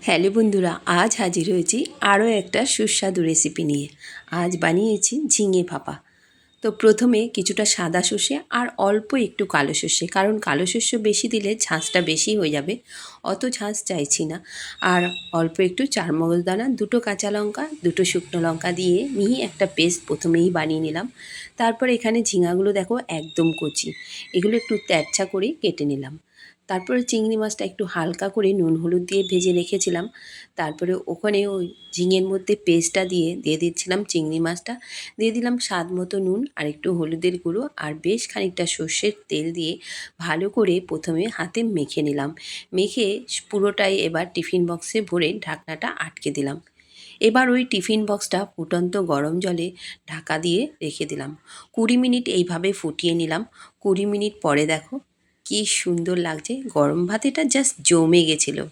Hello বন্ধুরা, আজ হাজির হয়েছি আরও একটা সুস্বাদু রেসিপি নিয়ে। আজ বানিয়েছি ঝিঙে ভাপা। তো প্রথমে কিছুটা সাদা সর্ষে আর অল্প একটু কালো সর্ষে, কারণ কালো সর্ষে বেশি দিলে ঝাঁঝটা বেশি হয়ে যাবে, অত ঝাঁঝ চাইছি না। আর অল্প একটু চারমগজদানা, দুটো কাঁচা লঙ্কা, দুটো শুকনো লঙ্কা দিয়ে মিহি একটা পেস্ট প্রথমেই বানিয়ে নিলাম। তারপর এখানে ঝিঙাগুলো দেখো একদম কচি, এগুলো একটু তেরছা করে কেটে নিলাম। তারপরে চিংড়ি মাছটা একটু হালকা করে নুন হলুদ দিয়ে ভেজে রেখেছিলাম। তারপরে ওখানে ওই ঝিঙের মধ্যে পেস্টটা দিয়ে দিচ্ছিলাম চিংড়ি মাছটা, দিয়ে দিলাম স্বাদ মতো নুন আর একটু হলুদের গুঁড়ো আর বেশ খানিকটা সর্ষের তেল দিয়ে ভালো করে প্রথমে হাতে মেখে নিলাম। মেখে পুরোটাই এবার টিফিন বক্সে ভরে ঢাকনাটা আটকে দিলাম। এবার ওই টিফিন বক্সটা ফুটন্ত গরম জলে ঢাকা দিয়ে রেখে দিলাম। 20 মিনিট এইভাবে ফুটিয়ে নিলাম। 20 মিনিট পরে দেখো কি সুন্দর লাগছে, গরম ভাত এটা জাস্ট জমে গেছিলো।